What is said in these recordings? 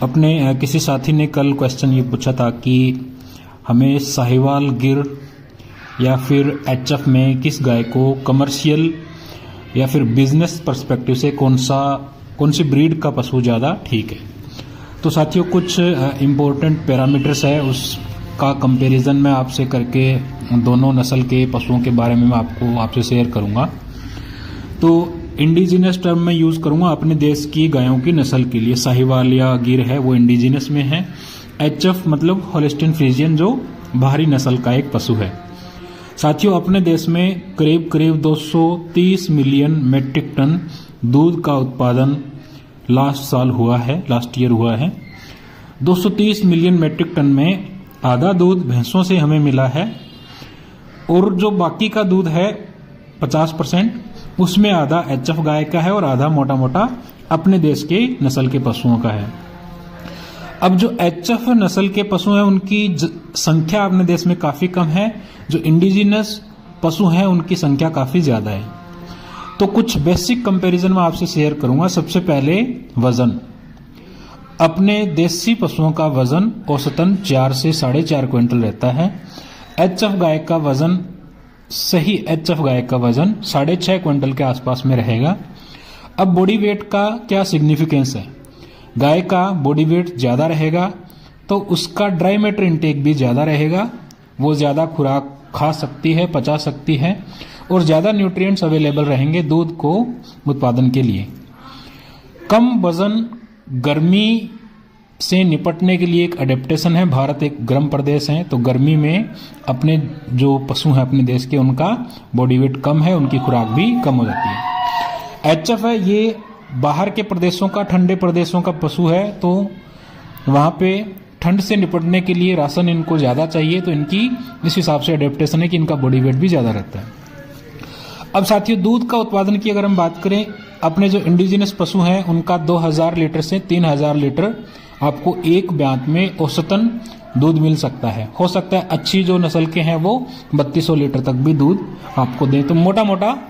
अपने किसी साथी ने कल क्वेश्चन ये पूछा था कि हमें साहिवाल, गिर या फिर एचएफ में किस गाय को कमर्शियल या फिर बिजनेस पर्सपेक्टिव से कौन सी ब्रीड का पशु ज़्यादा ठीक है। तो साथियों, कुछ इम्पोर्टेंट पैरामीटर्स है, उसका कंपैरिजन मैं आपसे करके दोनों नस्ल के पशुओं के बारे में मैं आपसे शेयर करूंगा। तो इंडिजिनस टर्म में यूज़ करूंगा अपने देश की गायों की नस्ल के लिए। साहिवाल या गिर है वो इंडिजिनस में है। एचएफ मतलब होल्स्टीन फ्रीजियन जो बाहरी नस्ल का एक पशु है। साथियों, अपने देश में करीब 230 मिलियन मेट्रिक टन दूध का उत्पादन लास्ट ईयर हुआ है। 230 मिलियन मेट्रिक टन में आधा दूध भैंसों से हमें मिला है और जो बाकी का दूध है 50%, उसमें आधा एचएफ गाय का है और आधा मोटा अपने देश के नस्ल के पशुओं का है। अब जो एचएफ नस्ल के पशु हैं उनकी संख्या अपने देश में काफी कम है। जो इंडिजिनस पशु हैं उनकी संख्या काफी ज्यादा है। तो कुछ बेसिक कंपैरिजन मैं आपसे शेयर करूंगा। सबसे पहले वजन। अपने देसी पशुओं का वजन औसतन 4 से 4.5 क्विंटल रहता है। एचएफ गाय का वजन 6.5 क्विंटल के आसपास में रहेगा। अब बॉडी वेट का क्या सिग्निफिकेंस है? गाय का बॉडी वेट ज्यादा रहेगा तो उसका ड्राई मैटर इंटेक भी ज्यादा रहेगा। वो ज्यादा खुराक खा सकती है, पचा सकती है और ज्यादा न्यूट्रिएंट्स अवेलेबल रहेंगे दूध को उत्पादन के लिए। कम वजन गर्मी से निपटने के लिए एक अडेप्टेशन है। भारत एक गर्म प्रदेश है तो गर्मी में अपने जो पशु हैं अपने देश के, उनका बॉडी वेट कम है, उनकी खुराक भी कम हो जाती है। एचएफ है ये बाहर के प्रदेशों का, ठंडे प्रदेशों का पशु है तो वहां पे ठंड से निपटने के लिए राशन इनको ज्यादा चाहिए, तो इनकी इस हिसाब से अडेप्टेशन है कि इनका बॉडी वेट भी ज्यादा रहता है। अब साथियों, दूध का उत्पादन की अगर हम बात करें, अपने जो इंडिजिनस पशु हैं उनका 2000 लीटर से 3000 लीटर आपको एक ब्यांत में औसतन दूध मिल सकता है। हो सकता है अच्छी जो नस्ल के हैं वो 3200 लीटर तक भी दूध आपको दें। तो मोटा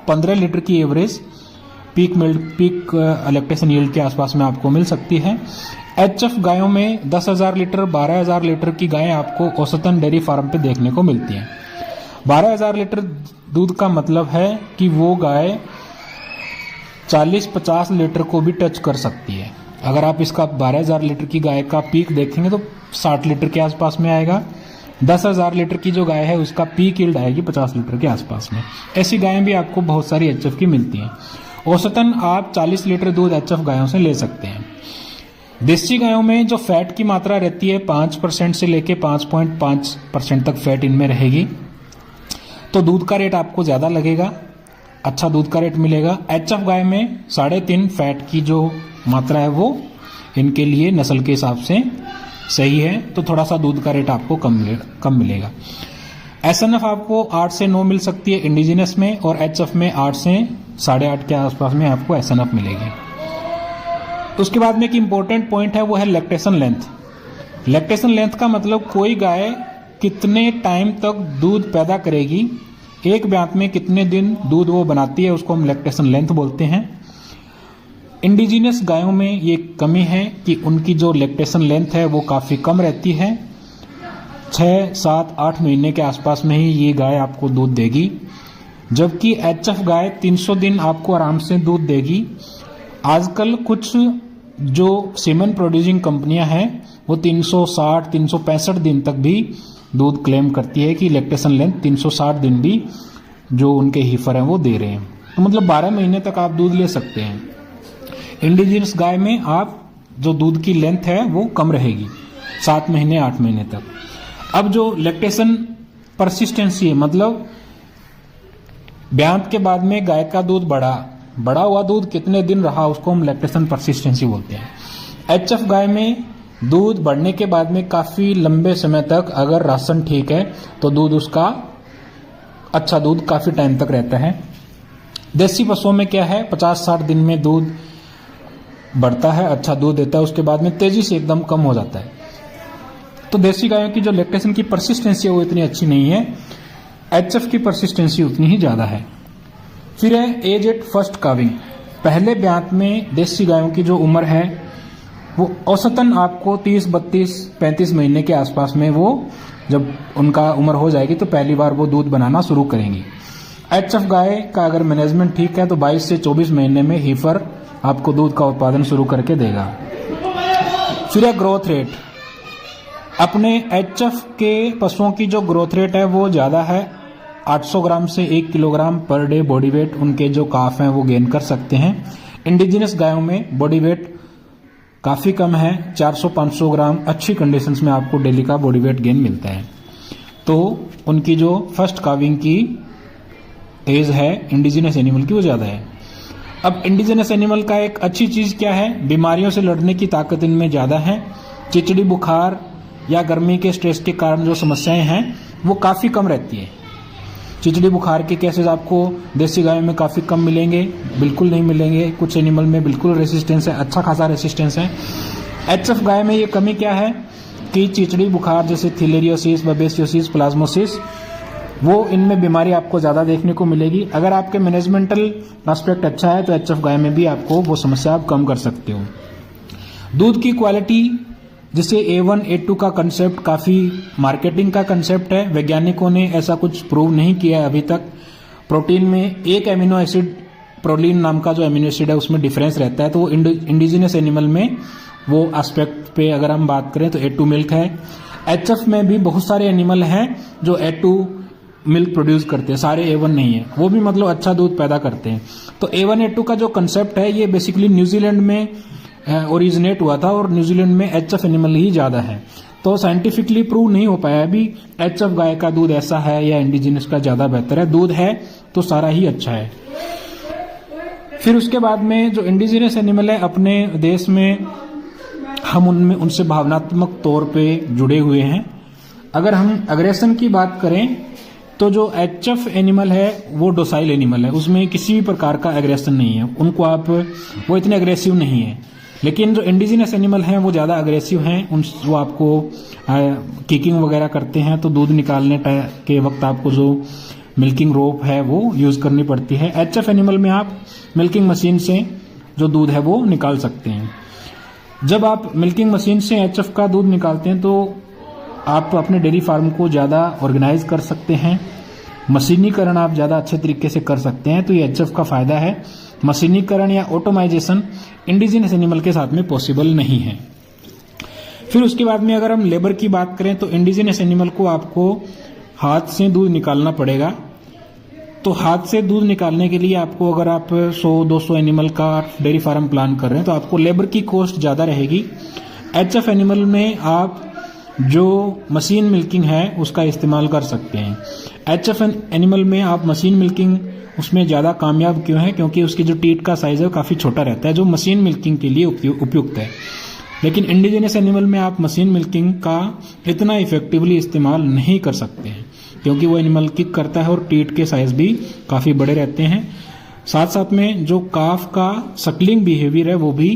15 लीटर की एवरेज पीक लैक्टेशन यील्ड के आसपास में आपको मिल सकती है। एचएफ गायों में 10,000 लीटर 12,000 लीटर की गायें आपको औसतन डेयरी फार्म पे देखने को मिलती हैं। 12,000 लीटर दूध का मतलब है कि वो गाय 40-50 लीटर को भी टच कर सकती है। अगर आप इसका 12,000 लीटर की गाय का पीक देखेंगे तो 60 लीटर के आसपास में आएगा। 10,000 लीटर की जो गाय है उसका पीक यील्ड आएगी 50 लीटर के आसपास में। ऐसी गायें भी आपको बहुत सारी एचएफ की मिलती हैं। औसतन आप 40 लीटर दूध एचएफ गायों से ले सकते हैं। देसी गायों में जो फैट की मात्रा रहती है 5% से लेके 5.5% तक फैट इनमें रहेगी, तो दूध का रेट आपको ज्यादा लगेगा, अच्छा दूध का रेट मिलेगा। एचएफ गाय में 3.5 फैट की जो मात्रा है वो इनके लिए नस्ल के हिसाब से सही है, तो थोड़ा सा दूध का रेट आपको कम मिलेगा। एसएनएफ आपको 8 से 9 मिल सकती है इंडिजिनस में, और एचएफ में 8 से 8.5 के आसपास में आपको एसएनएफ मिलेगी। उसके बाद में एक इंपॉर्टेंट पॉइंट है वो है लैक्टेशन लेंथ। लैक्टेशन लेंथ का मतलब कोई गाय कितने टाइम तक दूध पैदा करेगी, एक ब्यांत में कितने दिन दूध वो बनाती है, उसको हम लैक्टेशन लेंथ बोलते हैं। इंडिजिनस गायों में ये कमी है कि उनकी जो लैक्टेशन लेंथ है वो काफ़ी कम रहती है। 6, 7, 8 महीने के आसपास में ही ये गाय आपको दूध देगी, जबकि एचएफ गाय 300 दिन आपको आराम से दूध देगी। आजकल कुछ जो सीमेन प्रोड्यूसिंग कंपनियां हैं वो 360, 365 दिन तक भी दूध क्लेम करती है कि लैक्टेशन लेंथ 360 दिन भी जो उनके हीफर हैं वो दे रहे हैं। तो मतलब 12 महीने तक आप दूध ले सकते हैं। इंडिजिनस गाय में आप जो दूध की लेंथ है वो कम रहेगी, 7 महीने 8 महीने तक। अब जो लैक्टेशन परसिस्टेंसी है, मतलब ब्यांत के बाद में गाय का दूध बढ़ा हुआ दूध कितने दिन रहा, उसको हम लैक्टेशन परसिस्टेंसी बोलते हैं। एचएफ गाय में दूध बढ़ने के बाद में काफी लंबे समय तक अगर राशन ठीक है तो दूध उसका अच्छा दूध काफी टाइम तक रहता है। देसी पशुओं में क्या है, 50-60 दिन में दूध बढ़ता है, अच्छा दूध देता है, उसके बाद में तेजी से एकदम कम हो जाता है। तो देसी गायों की जो लैक्टेशन की परसिस्टेंसी है वो इतनी अच्छी नहीं है, एचएफ की परसिस्टेंसी उतनी ही ज्यादा है। फिर है एज एट फर्स्ट काविंग। पहले ब्यांत में देसी गायों की जो उम्र है वो औसतन आपको 30, 32, 35 महीने के आसपास में वो जब उनका उम्र हो जाएगी तो पहली बार वो दूध बनाना शुरू करेंगी। एचएफ गाय का अगर मैनेजमेंट ठीक है तो 22 से 24 महीने में हीफर आपको दूध का उत्पादन शुरू करके देगा। फिर है ग्रोथ रेट। अपने एचएफ के पशुओं की जो ग्रोथ रेट है वो ज़्यादा है, 800 ग्राम से 1 kilogram per day body weight उनके जो काफ हैं वो गेन कर सकते हैं। इंडिजिनस गायों में बॉडी वेट काफ़ी कम है, 400-500 ग्राम अच्छी कंडीशंस में आपको डेली का बॉडी वेट गेन मिलता है। तो उनकी जो फर्स्ट काविंग की एज है इंडिजिनस एनिमल की वो ज़्यादा है। अब इंडिजिनस एनिमल का एक अच्छी चीज़ क्या है, बीमारियों से लड़ने की ताकत इनमें ज़्यादा है। चिचड़ी, बुखार या गर्मी के स्ट्रेस के कारण जो समस्याएं हैं वो काफ़ी कम रहती है। चिचड़ी बुखार के केसेस आपको देसी गायों में काफ़ी कम मिलेंगे, बिल्कुल नहीं मिलेंगे। कुछ एनिमल में बिल्कुल रेसिस्टेंस है, अच्छा खासा रेसिस्टेंस है। एचएफ गाय में ये कमी क्या है कि चिचड़ी बुखार जैसे थिलेरियोसिस, बबेसियोसिस, प्लाज्मोसिस वो इनमें बीमारी आपको ज़्यादा देखने को मिलेगी। अगर आपके मैनेजमेंटल एस्पेक्ट अच्छा है तो एचएफ गाय में भी आपको वो समस्या आप कम कर सकते हो। दूध की क्वालिटी जिसे A1, A2 का कंसेप्ट काफ़ी मार्केटिंग का कंसेप्ट है, वैज्ञानिकों ने ऐसा कुछ प्रूव नहीं किया है अभी तक। प्रोटीन में एक एमिनो एसिड, प्रोलीन नाम का जो एमिनो एसिड है उसमें डिफरेंस रहता है, तो वो इंडिजिनस एनिमल में वो एस्पेक्ट पे अगर हम बात करें तो A2 मिल्क है। एचएफ में भी बहुत सारे एनिमल हैं जो A2 मिल्क प्रोड्यूस करते हैं, सारे A1 नहीं है, वो भी मतलब अच्छा दूध पैदा करते हैं। तो A1, A2 का जो कंसेप्ट है ये बेसिकली न्यूजीलैंड में ओरिजिनेट हुआ था और न्यूजीलैंड में एचएफ एनिमल ही ज़्यादा है। तो साइंटिफिकली प्रूव नहीं हो पाया अभी एचएफ गाय का दूध ऐसा है या इंडिजिनस का ज़्यादा बेहतर है। दूध है तो सारा ही अच्छा है। फिर उसके बाद में जो इंडिजिनस एनिमल है अपने देश में हम उनसे भावनात्मक तौर पे जुड़े हुए हैं। अगर हम अग्रेशन की बात करें तो जो एचएफ एनिमल है वो डोसाइल एनिमल है, उसमें किसी भी प्रकार का एग्रेशन नहीं है, उनको आप वो इतने अग्रेसिव नहीं है। लेकिन जो इंडिजिनस एनिमल हैं वो ज़्यादा अग्रेसिव हैं, वो आपको किकिंग वगैरह करते हैं, तो दूध निकालने के वक्त आपको जो मिल्किंग रोप है वो यूज़ करनी पड़ती है। एचएफ एनिमल में आप मिल्किंग मशीन से जो दूध है वो निकाल सकते हैं। जब आप मिल्किंग मशीन से एचएफ का दूध निकालते हैं तो आप अपने डेयरी फार्म को ज़्यादा ऑर्गेनाइज कर सकते हैं, मशीनीकरण आप ज़्यादा अच्छे तरीके से कर सकते हैं। तो ये एचएफ का फ़ायदा है। मशीनीकरण या ऑटोमाइजेशन इंडिजिनस एनिमल के साथ में पॉसिबल नहीं है। फिर उसके बाद में अगर हम लेबर की बात करें तो इंडिजिनस एनिमल को आपको हाथ से दूध निकालना पड़ेगा। तो हाथ से दूध निकालने के लिए आपको अगर आप 100-200 एनिमल का डेयरी फार्म प्लान कर रहे हैं तो आपको लेबर की कॉस्ट ज़्यादा रहेगी। एचएफ एनिमल में आप जो मशीन मिल्किंग है उसका इस्तेमाल कर सकते हैं। एचएफ एनिमल में आप मशीन मिल्किंग उसमें ज़्यादा कामयाब क्यों है, क्योंकि उसकी जो टीट का साइज़ है वो काफ़ी छोटा रहता है जो मशीन मिल्किंग के लिए उपयुक्त है। लेकिन इंडिजिनस एनिमल में आप मशीन मिल्किंग का इतना इफेक्टिवली इस्तेमाल नहीं कर सकते हैं क्योंकि वो एनिमल किक करता है और टीट के साइज़ भी काफ़ी बड़े रहते हैं। साथ साथ में जो काफ का सकलिंग बिहेवियर है वो भी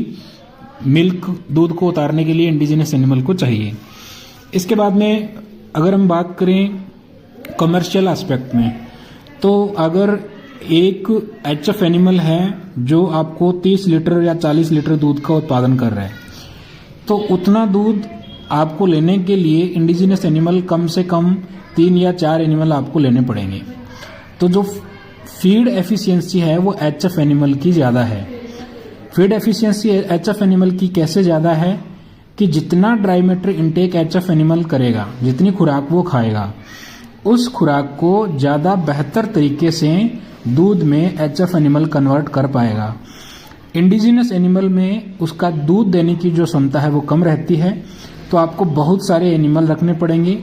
मिल्क दूध को उतारने के लिए इंडिजिनस एनिमल को चाहिए। इसके बाद में अगर हम बात करें कमर्शियल एस्पेक्ट में तो अगर एक एचएफ एनिमल है जो आपको 30 लीटर या 40 लीटर दूध का उत्पादन कर रहा है तो उतना दूध आपको लेने के लिए इंडिजिनस एनिमल कम से कम 3 या 4 एनिमल आपको लेने पड़ेंगे। तो जो फीड एफिशिएंसी है वो एचएफ एनिमल की ज़्यादा है। फीड एफिशिएंसी एचएफ एनिमल की कैसे ज़्यादा है कि जितना dry matter intake HF animal करेगा, जितनी खुराक वो खाएगा, उस खुराक को ज़्यादा बेहतर तरीके से दूध में एचएफ एनिमल कन्वर्ट कर पाएगा। इंडिजिनस एनिमल में उसका दूध देने की जो क्षमता है वो कम रहती है, तो आपको बहुत सारे एनिमल रखने पड़ेंगे।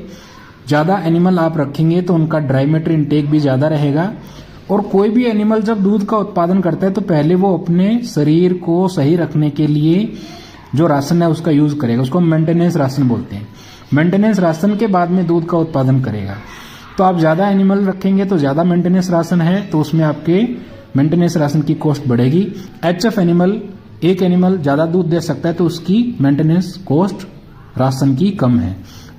ज़्यादा एनिमल आप रखेंगे तो उनका ड्राई मैटर इनटेक भी ज़्यादा रहेगा। और कोई भी एनिमल जब दूध का उत्पादन करता है तो पहले वो अपने शरीर को सही रखने के लिए जो राशन है उसका यूज़ करेगा, उसको मेंटेनेंस राशन बोलते हैं। मेंटेनेंस राशन के बाद में दूध का उत्पादन करेगा। तो आप ज़्यादा एनिमल रखेंगे तो ज़्यादा मेंटेनेंस राशन है तो उसमें आपके मेंटेनेंस राशन की कॉस्ट बढ़ेगी। एचएफ एनिमल एक एनिमल ज़्यादा दूध दे सकता है तो उसकी मेंटेनेंस कॉस्ट राशन की कम है।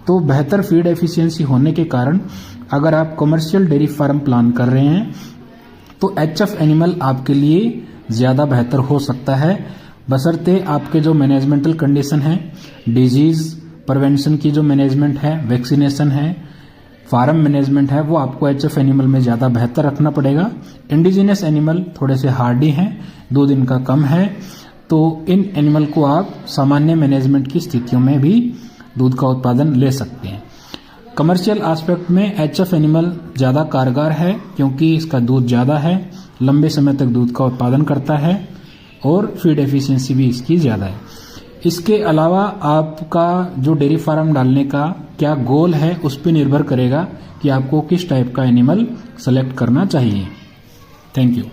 तो बेहतर फीड एफिशिएंसी होने के कारण अगर आप कमर्शियल डेयरी फार्म प्लान कर रहे हैं, तो एचएफ एनिमल आपके लिए ज़्यादा बेहतर हो सकता है। बशर्ते आपके जो मैनेजमेंटल कंडीशन है, डिजीज प्रिवेंशन की जो मैनेजमेंट है, वैक्सीनेशन है, फार्म मैनेजमेंट है, वो आपको एचएफ एनिमल में ज़्यादा बेहतर रखना पड़ेगा। इंडिजिनस एनिमल थोड़े से हार्डी हैं, दूध इनका कम है, तो इन एनिमल को आप सामान्य मैनेजमेंट की स्थितियों में भी दूध का उत्पादन ले सकते हैं। कमर्शियल एस्पेक्ट में एचएफ एनिमल ज़्यादा कारगर है क्योंकि इसका दूध ज़्यादा है, लंबे समय तक दूध का उत्पादन करता है और फीड एफिशिएंसी भी इसकी ज़्यादा है। इसके अलावा आपका जो डेयरी फार्म डालने का क्या गोल है उस पर निर्भर करेगा कि आपको किस टाइप का एनिमल सेलेक्ट करना चाहिए। Thank you.